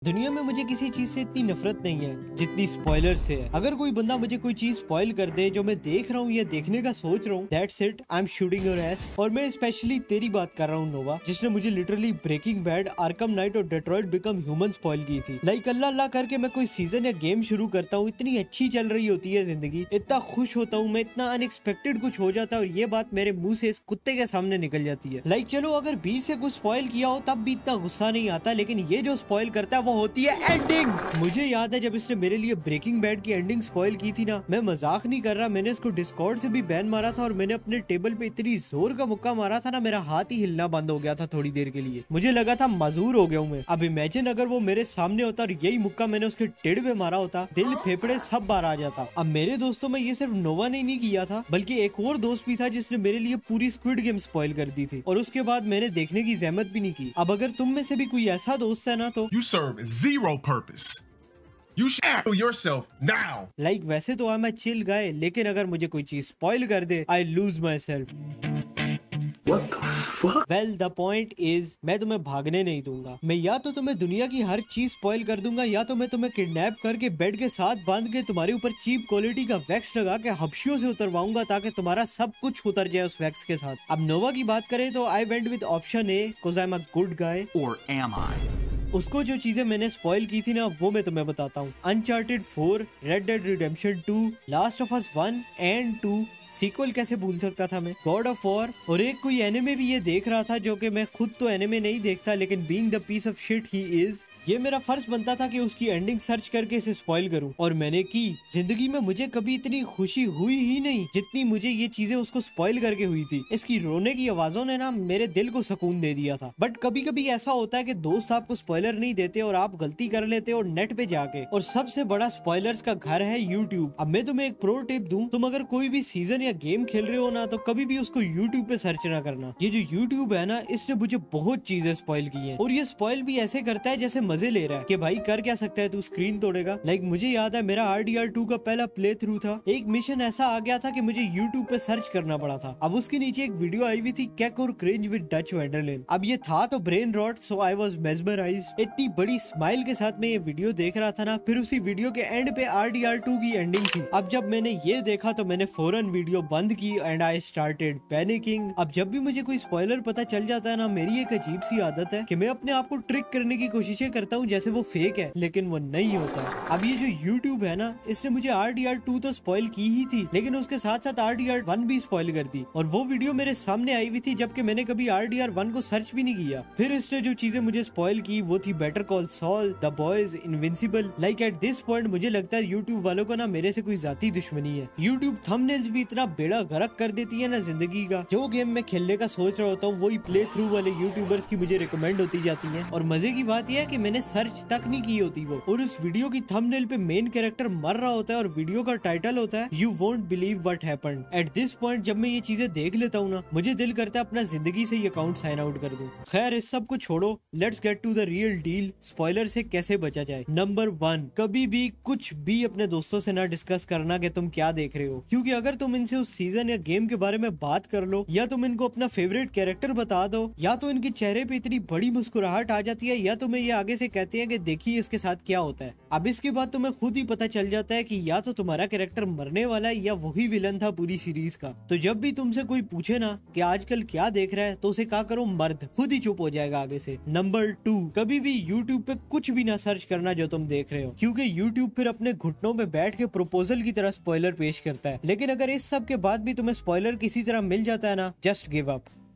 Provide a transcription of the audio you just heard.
दुनिया में मुझे किसी चीज से इतनी नफरत नहीं है जितनी स्पॉइलर से है। अगर कोई बंदा मुझे कोई चीज स्पॉइल कर दे जो मैं देख रहा हूँ या देखने का सोच रहा हूँ, that's it, I am shooting your S. और मैं स्पेशली तेरी बात कर रहा हूँ नोवा, जिसने मुझे literally Breaking Bad, Arkham Knight और डेट्रॉइट बिकम ह्यूमन स्पॉइल की थी। लाइक अल्लाह अल्लाह करके मैं कोई सीजन या गेम शुरू करता हूँ, इतनी अच्छी चल रही होती है जिंदगी, इतना खुश होता हूँ मैं, इतना अनएक्सपेक्टेड कुछ हो जाता है और ये बात मेरे मुंह से इस कुत्ते के सामने निकल जाती है। लाइक चलो अगर 20 से कुछ स्पॉइल किया हो तब भी इतना गुस्सा नहीं आता, लेकिन ये जो स्पॉइल करता है वो होती है एंडिंग। मुझे याद है जब इसने मेरे लिए ब्रेकिंग बैड की एंडिंग स्पॉइल की थी ना, मैं मजाक नहीं कर रहा, मैंने इसको डिस्कॉर्ड से भी बैन मारा था और मैंने अपने टेबल पे इतनी जोर का मुक्का मारा था ना, मेरा हाथ ही हिलना बंद हो गया था थोड़ी देर के लिए। मुझे लगा था मजूर हो गया हूँ मैं। अब इमेजिन अगर वो मेरे सामने होता और यही मुक्का मैंने उसके टेढ़ पे मारा होता, दिल फेफड़े सब बाहर आ जाता। अब मेरे दोस्तों में ये सिर्फ नोवा ने नहीं किया था, बल्कि एक और दोस्त भी था जिसने मेरे लिए पूरी स्क्विड गेम स्पॉइल कर दी थी और उसके बाद मैंने देखने की जहमत भी नहीं की। अब अगर तुम में से भी कोई ऐसा दोस्त है ना, तो You serve zero purpose. You should kill yourself now. Like वैसे तो मैं चिल गाय, लेकिन अगर मुझे कोई चीज स्पॉइल कर दे, I lose myself. Well the point is, मैं तुम्हें भागने नहीं दूंगा। मैं या तो तुम्हें दुनिया की हर चीज स्पॉइल कर दूंगा, या तो मैं तुम्हें किडनैप करके बेड के साथ बांध के तुम्हारे ऊपर चीप क्वालिटी का वैक्स लगा के हबशियों से उतरवाऊंगा ताकि तुम्हारा सब कुछ उतर जाए उस वैक्स के साथ। अब नोवा की बात करें तो I went with option A, because I am a good guy. Or am I? उसको जो चीजें मैंने स्पॉइल की थी ना, वो मैं तुम्हें बताता हूँ। Uncharted 4, Red Dead Redemption 2, Last of Us 1 and 2, sequel कैसे भूल सकता था मैं, गॉड ऑफ वॉर, और एक कोई एनिमे भी ये देख रहा था, जो कि मैं खुद तो एनिमे नहीं देखता, लेकिन being the piece of shit he is, ये मेरा फर्ज बनता था कि उसकी एंडिंग सर्च करके इसे स्पॉइल करूं, और मैंने की। जिंदगी में मुझे कभी इतनी खुशी हुई ही नहीं जितनी मुझे ये चीजें उसको स्पॉइल करके हुई थी। इसकी रोने की आवाजों ने ना मेरे दिल को सुकून दे दिया था। बट कभी कभी ऐसा होता है कि दोस्त आपको स्पॉइलर नहीं देते और आप गलती कर लेते हो नेट पे जाके, और सबसे बड़ा स्पॉइलर्स का घर है यूट्यूब। अब मैं तुम्हें एक प्रो टिप दूं, तुम अगर कोई भी सीजन या गेम खेल रहे हो ना, तो कभी भी उसको यूट्यूब पे सर्च ना करना। ये जो यूट्यूब है ना, इसने मुझे बहुत चीजें स्पॉइल की है, और ये स्पॉइल भी ऐसे करता है जैसे मजे ले रहा है कि भाई कर क्या सकता है तू, स्क्रीन तोड़ेगा। लाइक मुझे याद है मेरा RDR 2 का पहला प्ले थ्रू था, एक मिशन ऐसा आ गया था कि मुझे यूट्यूब पे सर्च करना पड़ा था। अब उसके नीचे एक वीडियो आई हुई थी, कैक और क्रिंज विद डच वंडरलैंड। अब ये था तो brain rot, so I was mesmerised. इतनी बड़ी स्माइल के साथ मैं ये वीडियो देख रहा था ना, फिर उसी वीडियो के एंड पे RDR 2 की एंडिंग थी। अब जब मैंने ये देखा तो मैंने फौरन वीडियो बंद की एंड आई स्टार्टेड पैनिकिंग। अब जब भी मुझे कोई स्पॉइलर पता चल जाता है ना, मेरी एक अजीब सी आदत है कि मैं अपने आप को ट्रिक करने की कोशिशें करता हूँ जैसे वो फेक है, लेकिन वो नहीं होता। अब ये जो YouTube है ना, इसने मुझे RDR 2 तो स्पॉइल की ही थी, लेकिन उसके साथ साथ RDR 1 भी स्पॉइल कर दी, और वो वीडियो मेरे सामने आई हुई थी जबकि मैंने कभी RDR 1 को सर्च भी नहीं किया। फिर इसने जो चीजें मुझे स्पॉइल की वो थी Better Call Saul, The Boys, Invincible. Like at this point मुझे लगता है YouTube वालों को ना मेरे से कोई जाती दुश्मनी है। YouTube थंबनेल्स भी इतना बेड़ा गर्क कर देती है ना जिंदगी का, जो गेम में खेलने का सोच रहा होता हूँ वही प्ले थ्रू वाले यूट्यूबर्स की मुझे रिकमेंड होती जाती है। और मजे की बात यह है कि मैंने सर्च तक नहीं की होती वो, और उस वीडियो की थंबनेल पे मेन कैरेक्टर मर रहा होता है और वीडियो का टाइटल होता है you won't believe what happened. Eight this point जब मैं ये चीजें देख लेता हूँ ना, मुझे दिल करता है अपना जिंदगी से ये अकाउंट साइन आउट कर दूं। खैर इस सब को छोड़ो, let's get to the real deal, spoiler से कैसे बचा जाए। नंबर 1, कभी भी कुछ भी अपने दोस्तों से ना डिस्कस करना कि तुम क्या देख रहे हो, क्योंकि अगर तुम इनसे उस सीजन या गेम के बारे में बात कर लो, या तुम इनको अपना फेवरेट कैरेक्टर बता दो, या तो इनके चेहरे पे इतनी बड़ी मुस्कुराहट आ जाती है, या तुम्हें ये आगे से कहते हैं कि देखिए इसके साथ क्या होता है। अब इसके बाद तुम्हें खुद ही पता चल जाता है कि या तो तुम्हारा कैरेक्टर मरने वाला है या वही विलन था पूरी सीरीज का। तो जब भी तुमसे कोई पूछे ना कि आजकल क्या देख रहा है, तो उसे क्या करो, मर्द, खुद ही चुप हो जाएगा आगे से। नंबर 2, कभी भी यूट्यूब पे कुछ भी ना सर्च करना जो तुम देख रहे हो, क्योंकि यूट्यूब फिर अपने घुटनों में बैठ के प्रपोजल की तरह स्पॉइलर पेश करता है। लेकिन अगर इस सब के बाद भी तुम्हें स्पॉइलर किसी तरह मिल जाता है ना, जस्ट गिव अप।